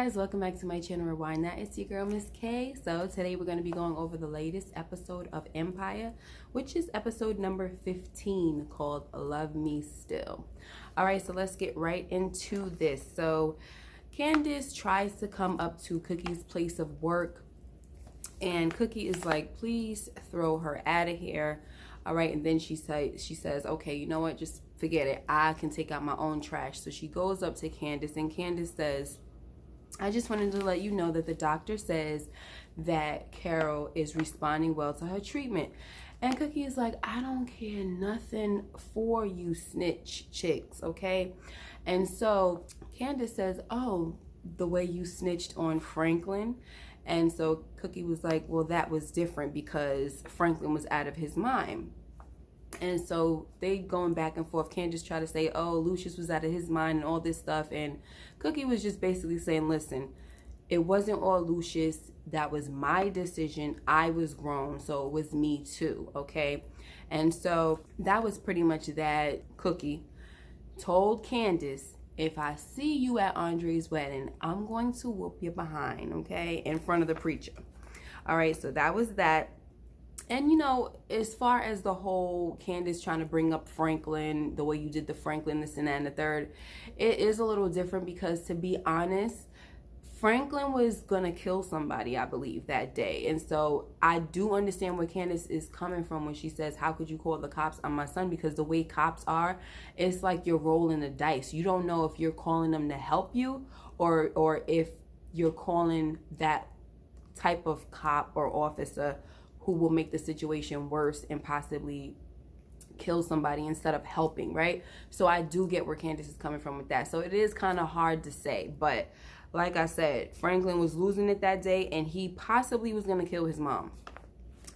guys, welcome back to my channel Rewind That. It's your girl Miss K. So today we're going to be going over the latest episode of Empire, which is episode number 15 called Love Me Still. Alright, so let's get right into this. So Candace tries to come up to Cookie's place of work, and Cookie is like, please throw her out of here. Alright, and then she says, okay, you know what, just forget it, I can take out my own trash. So she goes up to Candace, and Candace says, I just wanted to let you know that the doctor says that Carol is responding well to her treatment. And Cookie is like, I don't care nothing for you snitch chicks, okay? And so Candace says, oh, the way you snitched on Franklin. And so Cookie was like, well, that was different because Franklin was out of his mind. And so they going back and forth. Candace tried to say, oh, Lucious was out of his mind and all this stuff. And Cookie was just basically saying, listen, it wasn't all Lucious. That was my decision. I was grown, so it was me too, okay? And so that was pretty much that. Cookie told Candace, if I see you at Andre's wedding, I'm going to whoop you behind, okay? In front of the preacher. All right, so that was that. And, you know, as far as the whole Candace trying to bring up Franklin, the way you did the Franklin, this and that and the third, it is a little different because, to be honest, Franklin was going to kill somebody, I believe, that day. And so I do understand where Candace is coming from when she says, how could you call the cops on my son? Because the way cops are, it's like you're rolling the dice. You don't know if you're calling them to help you or if you're calling that type of cop or officer who will make the situation worse and possibly kill somebody instead of helping, right? So I do get where Candace is coming from with that. So it is kind of hard to say, but like I said, Franklin was losing it that day and he possibly was going to kill his mom.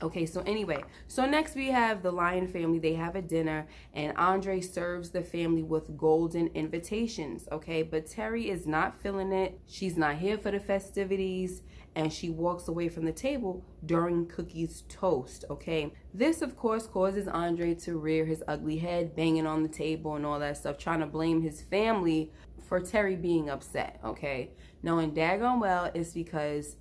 Okay, so anyway, so next we have the Lyon family. They have a dinner and Andre serves the family with golden invitations, okay? But Teri is not feeling it. She's not here for the festivities and she walks away from the table during Cookie's toast, okay? This, of course, causes Andre to rear his ugly head, banging on the table and all that stuff, trying to blame his family for Teri being upset, okay? Knowing daggone well it's because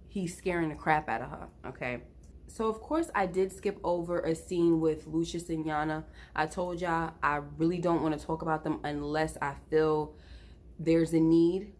he's scaring the crap out of her, okay? So, of course, I did skip over a scene with Lucious and Yana. I told y'all I really don't want to talk about them unless I feel there's a need.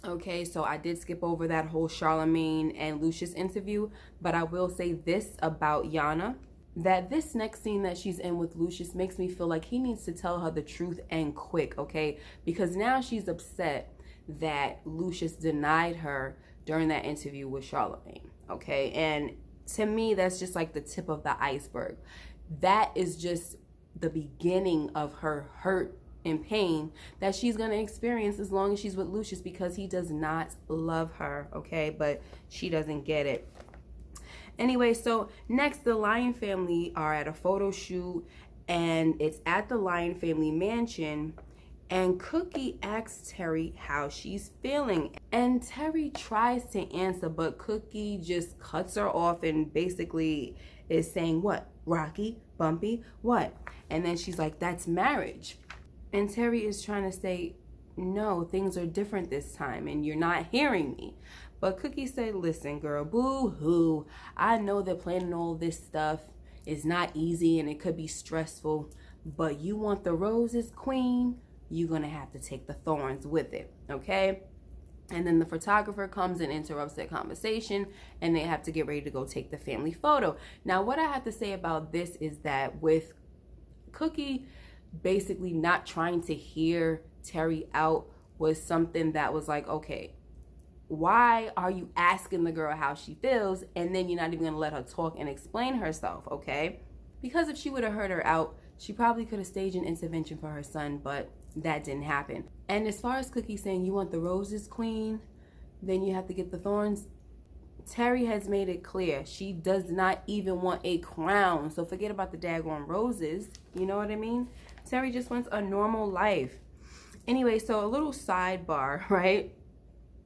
Okay, so I did skip over that whole Charlemagne and Lucious interview. But I will say this about Yana, that this next scene that she's in with Lucious makes me feel like he needs to tell her the truth and quick, okay? Because now she's upset that Lucious denied her during that interview with Charlemagne, okay? And to me, that's just like the tip of the iceberg. That is just the beginning of her hurt and pain that she's going to experience as long as she's with Lucious, because he does not love her, okay? But she doesn't get it. Anyway, so next, the Lyon family are at a photo shoot, and it's at the Lyon family mansion. And Cookie asks Teri how she's feeling. And Teri tries to answer, but Cookie just cuts her off and basically is saying, what? Rocky? Bumpy? What? And then she's like, that's marriage. And Teri is trying to say, no, things are different this time and you're not hearing me. But Cookie said, listen, girl, boo-hoo. I know that planning all this stuff is not easy and it could be stressful, but you want the roses, queen? You're going to have to take the thorns with it, okay? And then the photographer comes and interrupts their conversation, and they have to get ready to go take the family photo. Now, what I have to say about this is that with Cookie basically not trying to hear Teri out was something that was like, okay, why are you asking the girl how she feels, and then you're not even going to let her talk and explain herself, okay? Because if she would have heard her out, she probably could have staged an intervention for her son, but that didn't happen. And as far as Cookie saying, you want the roses, queen, then you have to get the thorns, Teri has made it clear she does not even want a crown. So forget about the daggone roses. You know what I mean? Teri just wants a normal life. Anyway, so a little sidebar, right?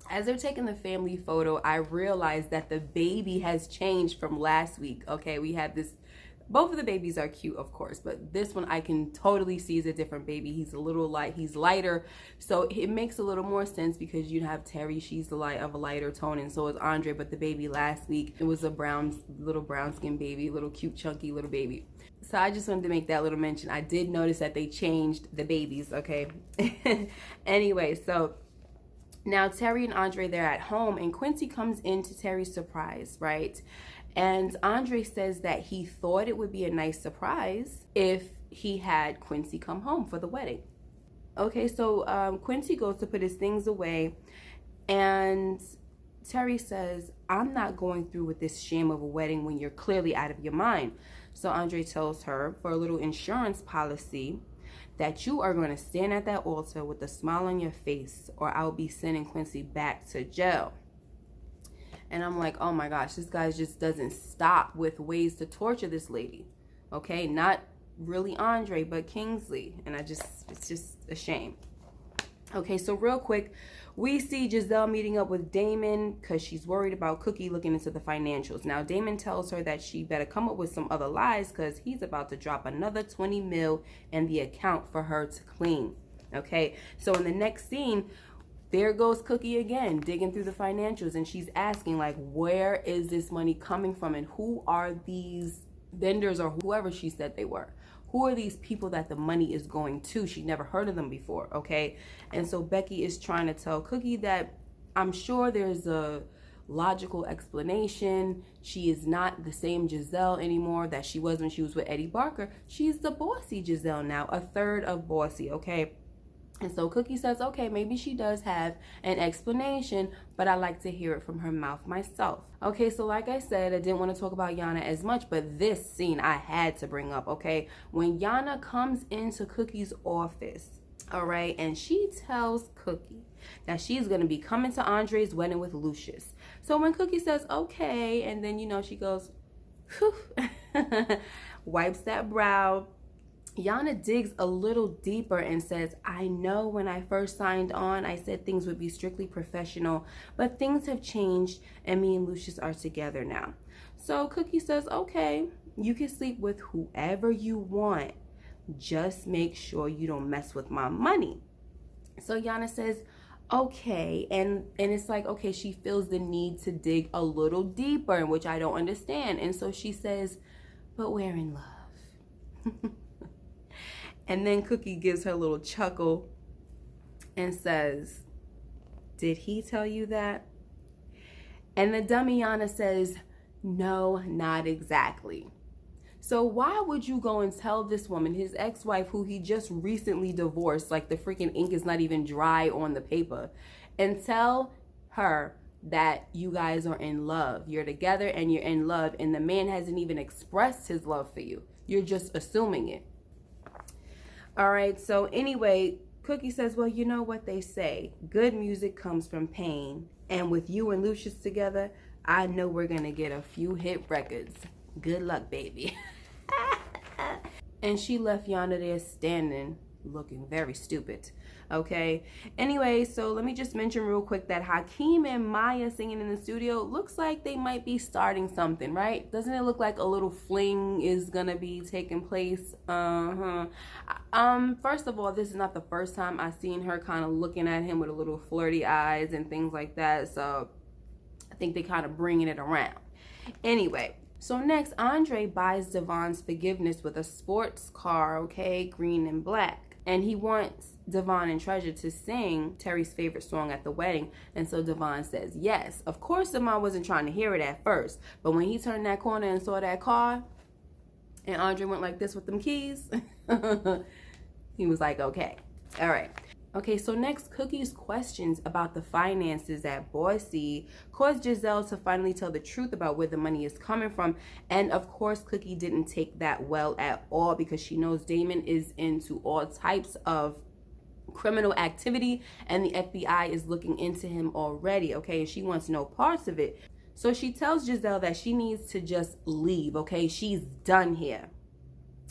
As they're taking the family photo, I realized that the baby has changed from last week. Okay, we had this Both of the babies are cute, of course, but this one I can totally see is a different baby. He's a little light, he's lighter, so it makes a little more sense because you have Teri, she's the light of a lighter tone, and so is Andre. But the baby last week, it was a little brown skin baby, little cute chunky little baby. So I just wanted to make that little mention. I did notice that they changed the babies, okay? Anyway, so now Teri and Andre, they're at home, and Quincy comes into Teri's surprise, right? And Andre says that he thought it would be a nice surprise if he had Quincy come home for the wedding. Okay, so Quincy goes to put his things away, and Teri says, I'm not going through with this sham of a wedding when you're clearly out of your mind. So Andre tells her, for a little insurance policy, that you are going to stand at that altar with a smile on your face, or I'll be sending Quincy back to jail. And I'm like, oh my gosh, this guy just doesn't stop with ways to torture this lady. Okay, not really Andre, but Kingsley. And it's just a shame. Okay, so real quick, we see Giselle meeting up with Damon because she's worried about Cookie looking into the financials. Now, Damon tells her that she better come up with some other lies because he's about to drop another 20 mil in the account for her to clean. Okay, so in the next scene, there goes Cookie again, digging through the financials, and she's asking, like, where is this money coming from, and who are these vendors or whoever she said they were? Who are these people that the money is going to? She never heard of them before, okay? And so Becky is trying to tell Cookie that I'm sure there's a logical explanation. She is not the same Giselle anymore that she was when she was with Eddie Barker. She's the bossy Giselle now, a third of bossy, okay? And so Cookie says, okay, maybe she does have an explanation, but I like to hear it from her mouth myself. Okay, so like I said, I didn't want to talk about Yana as much, but this scene I had to bring up, okay? When Yana comes into Cookie's office, all right, and she tells Cookie that she's going to be coming to Andre's wedding with Lucious. So when Cookie says, okay, and then, you know, she goes, whew, wipes that brow, Yana digs a little deeper and says, I know when I first signed on, I said things would be strictly professional, but things have changed and me and Lucious are together now. So Cookie says, okay, you can sleep with whoever you want. Just make sure you don't mess with my money. So Yana says, okay, and it's like, okay, she feels the need to dig a little deeper, which I don't understand. And so she says, but we're in love. And then Cookie gives her a little chuckle and says, did he tell you that? And the dummy Yana says, no, not exactly. So why would you go and tell this woman, his ex-wife, who he just recently divorced, like the freaking ink is not even dry on the paper, and tell her that you guys are in love? You're together and you're in love, and the man hasn't even expressed his love for you. You're just assuming it. All right, so anyway, Cookie says, well, you know what they say. Good music comes from pain. And with you and Lucious together, I know we're going to get a few hit records. Good luck, baby. And she left Yana there standing, looking very stupid. Okay, anyway, so let me just mention real quick that Hakeem and Maya singing in the studio looks like they might be starting something, right? Doesn't it look like a little fling is gonna be taking place? First of all, this is not the first time I've seen her kind of looking at him with a little flirty eyes and things like that, so I think they kind of bringing it around. Anyway, so next, Andre buys Devon's forgiveness with a sports car, okay, green and black. And he wants Devon and Treasure to sing Teri's favorite song at the wedding. And so Devon says yes. Of course, Devon wasn't trying to hear it at first. But when he turned that corner and saw that car, and Andre went like this with them keys, he was like, okay, all right. Okay, so next, Cookie's questions about the finances at Bossy caused Giselle to finally tell the truth about where the money is coming from. And of course, Cookie didn't take that well at all because she knows Damon is into all types of criminal activity and the FBI is looking into him already, okay? And she wants no parts of it. So she tells Giselle that she needs to just leave, okay? She's done here.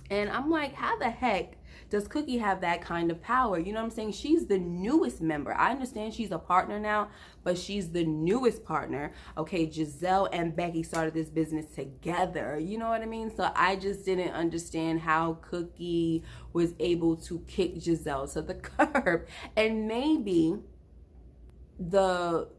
And I'm like, how the heck does Cookie have that kind of power? You know what I'm saying? She's the newest member. I understand she's a partner now, but she's the newest partner. Okay, Giselle and Becky started this business together. You know what I mean? So I just didn't understand how Cookie was able to kick Giselle to the curb. And maybe the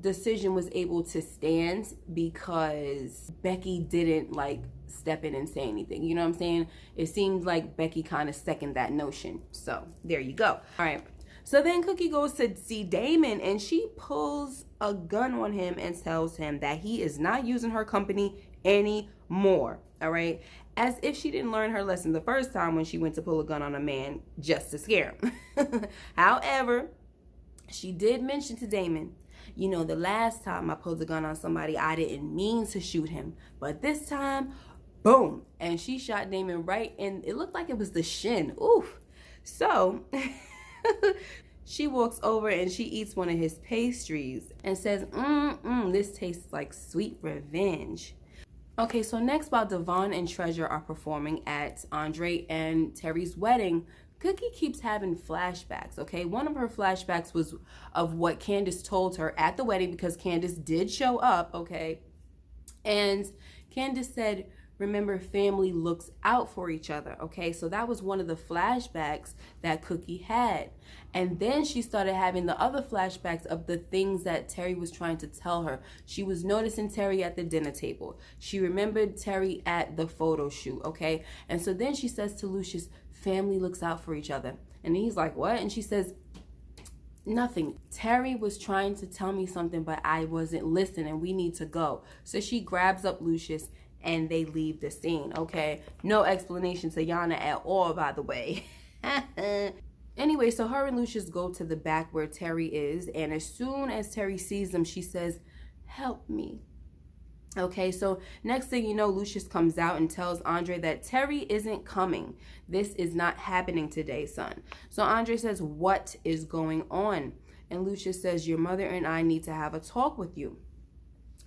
decision was able to stand because Becky didn't like step in and say anything. You know what I'm saying? It seems like Becky kind of seconded that notion. So there you go. All right. So then Cookie goes to see Damon and she pulls a gun on him and tells him that he is not using her company anymore. All right. As if she didn't learn her lesson the first time when she went to pull a gun on a man just to scare him. However, she did mention to Damon, you know, the last time I pulled a gun on somebody, I didn't mean to shoot him. But this time, boom. And she shot Damon right in, it looked like it was the shin. Oof. So she walks over and she eats one of his pastries and says, this tastes like sweet revenge. Okay, so next while Devon and Treasure are performing at Andre and Teri's wedding, Cookie keeps having flashbacks, okay? One of her flashbacks was of what Candace told her at the wedding because Candace did show up, okay? And Candace said, remember, family looks out for each other, okay? So that was one of the flashbacks that Cookie had. And then she started having the other flashbacks of the things that Teri was trying to tell her. She was noticing Teri at the dinner table. She remembered Teri at the photo shoot, okay? And so then she says to Lucious, family looks out for each other. And he's like, what? And she says, nothing. Teri was trying to tell me something, but I wasn't listening. We need to go. So she grabs up Lucious and they leave the scene, okay? No explanation to Yana at all, by the way. Anyway, so her and Lucious go to the back where Teri is. And as soon as Teri sees them, she says, help me. Okay, so next thing you know, Lucious comes out and tells Andre that Teri isn't coming. This is not happening today, son. So Andre says, what is going on? And Lucious says, your mother and I need to have a talk with you.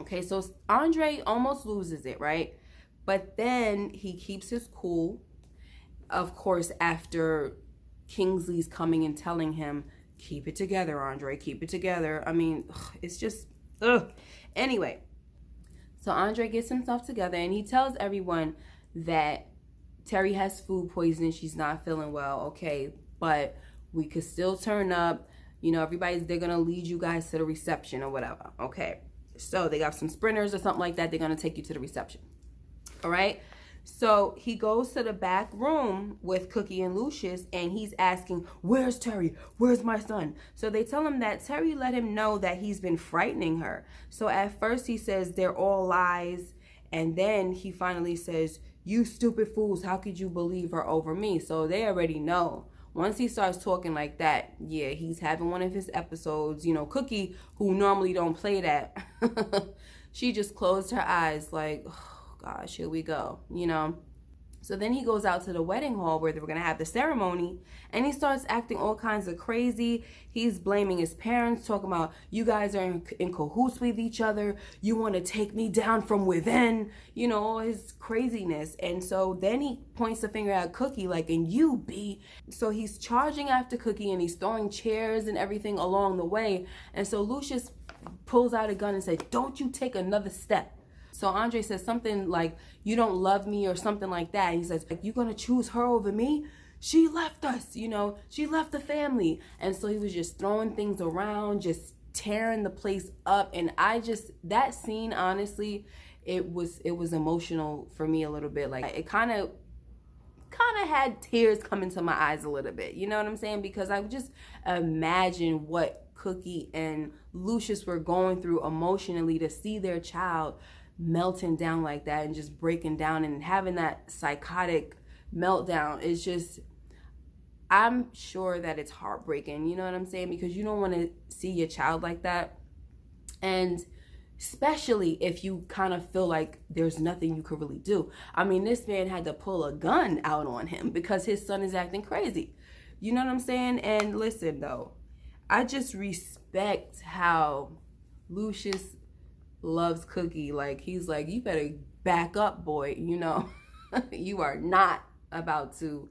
Okay, so Andre almost loses it, right? But then he keeps his cool. Of course, after Kingsley's coming and telling him, keep it together, Andre, keep it together. I mean, it's just, ugh. Anyway. So Andre gets himself together and he tells everyone that Teri has food poisoning. She's not feeling well, okay? But we could still turn up. You know, they're going to lead you guys to the reception or whatever, okay? So they got some sprinters or something like that. They're going to take you to the reception, all right? So he goes to the back room with Cookie and Lucious and he's asking, where's Teri? Where's my son? So they tell him that Teri let him know that he's been frightening her. So at first he says they're all lies. And then he finally says, you stupid fools, how could you believe her over me? So they already know. Once he starts talking like that, yeah, he's having one of his episodes. You know, Cookie, who normally don't play that, she just closed her eyes like, gosh, here we go, you know. So then he goes out to the wedding hall where they were going to have the ceremony and he starts acting all kinds of crazy. He's blaming his parents, talking about, you guys are in cahoots with each other. You want to take me down from within, you know, all his craziness. And so then he points the finger at Cookie like, and you be. So he's charging after Cookie and he's throwing chairs and everything along the way. And so Lucious pulls out a gun and says, don't you take another step. So Andre says something like, you don't love me or something like that. He says, you gonna choose her over me? She left us, you know, she left the family. And so he was just throwing things around, just tearing the place up. And that scene, honestly, it was emotional for me a little bit. Like it kind of had tears coming to my eyes a little bit. You know what I'm saying? Because I would just imagine what Cookie and Lucious were going through emotionally to see their child melting down like that and just breaking down and having that psychotic meltdown. Is just, I'm sure that it's heartbreaking, you know what I'm saying? Because you don't want to see your child like that. And especially if you kind of feel like there's nothing you could really do. I mean, this man had to pull a gun out on him because his son is acting crazy. You know what I'm saying? And listen though, I just respect how Lucious loves Cookie. Like, he's like, you better back up, boy, you know. You are not about to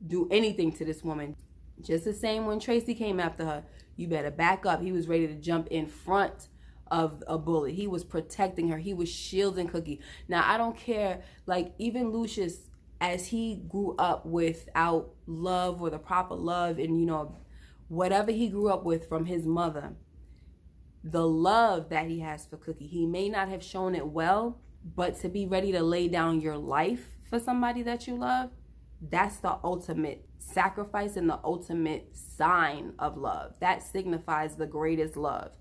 do anything to this woman. Just the same when Tracy came after her. You better back up. He was ready to jump in front of a bullet. He was protecting her. He was shielding Cookie. Now, I don't care. Like, even Lucious, as he grew up without love or the proper love and, you know, whatever he grew up with from his mother, the love that he has for Cookie, he may not have shown it well, but to be ready to lay down your life for somebody that you love, that's the ultimate sacrifice and the ultimate sign of love. That signifies the greatest love,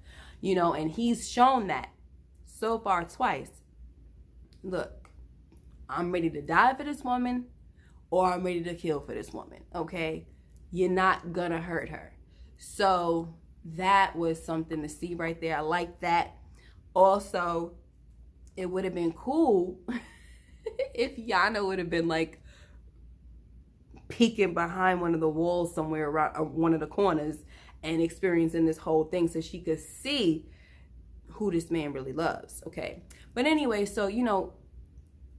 you know, and he's shown that so far twice. Look, I'm ready to die for this woman, or I'm ready to kill for this woman, okay? You're not gonna hurt her. So that was something to see right there. I like that. Also, it would have been cool if Yana would have been like peeking behind one of the walls somewhere around one of the corners and experiencing this whole thing so she could see who this man really loves, okay? But anyway, so, you know,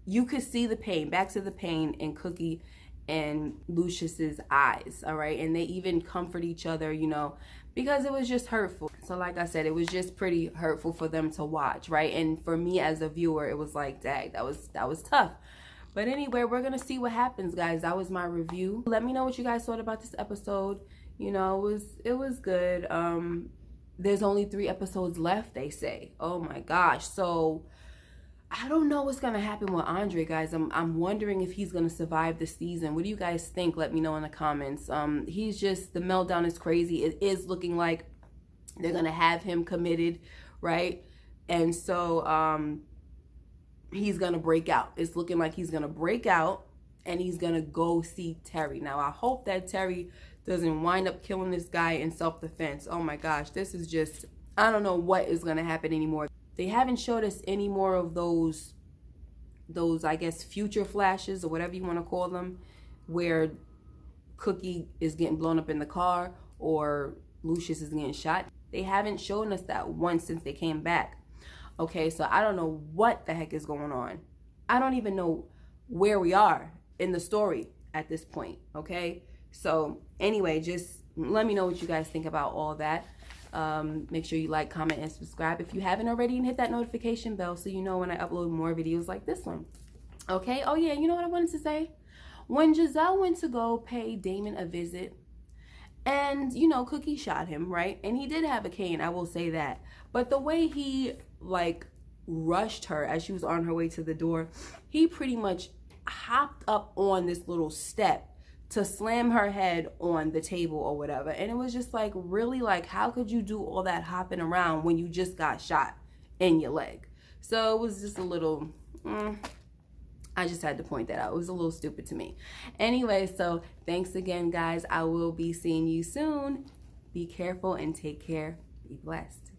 you could see the pain, back to the pain in Cookie and Lucious's eyes, all right? And they even comfort each other, you know, because it was just hurtful. So like I said, it was just pretty hurtful for them to watch, right? And for me as a viewer, it was like, dang, that was tough. But anyway, we're gonna see what happens, guys. That was my review. Let me know what you guys thought about this episode. You know, it was good. There's only 3 episodes left, they say. Oh my gosh. So I don't know what's gonna happen with Andre, guys. I'm wondering if he's gonna survive the season. What do you guys think? Let me know in the comments. He's just, the meltdown is crazy. It is looking like they're gonna have him committed, right? And so he's gonna break out. It's looking like he's gonna break out and he's gonna go see Teri. Now I hope that Teri doesn't wind up killing this guy in self-defense. Oh my gosh, this is just, I don't know what is gonna happen anymore. They haven't showed us any more of those I guess future flashes or whatever you want to call them, where Cookie is getting blown up in the car or Lucious is getting shot. They haven't shown us that once since they came back. Okay, so I don't know what the heck is going on. I don't even know where we are in the story at this point, okay? So anyway, just let me know what you guys think about all that. Make sure you like, comment, and subscribe if you haven't already, and hit that notification bell so you know when I upload more videos like this one. Okay, oh yeah, you know what I wanted to say? When Giselle went to go pay Damon a visit, and, you know, Cookie shot him, right? And he did have a cane, I will say that. But the way he, like, rushed her as she was on her way to the door, he pretty much hopped up on this little step to slam her head on the table or whatever. And it was just like, really, like, how could you do all that hopping around when you just got shot in your leg? So it was just a little, I just had to point that out. It was a little stupid to me. Anyway, so thanks again, guys. I will be seeing you soon. Be careful and take care. Be blessed.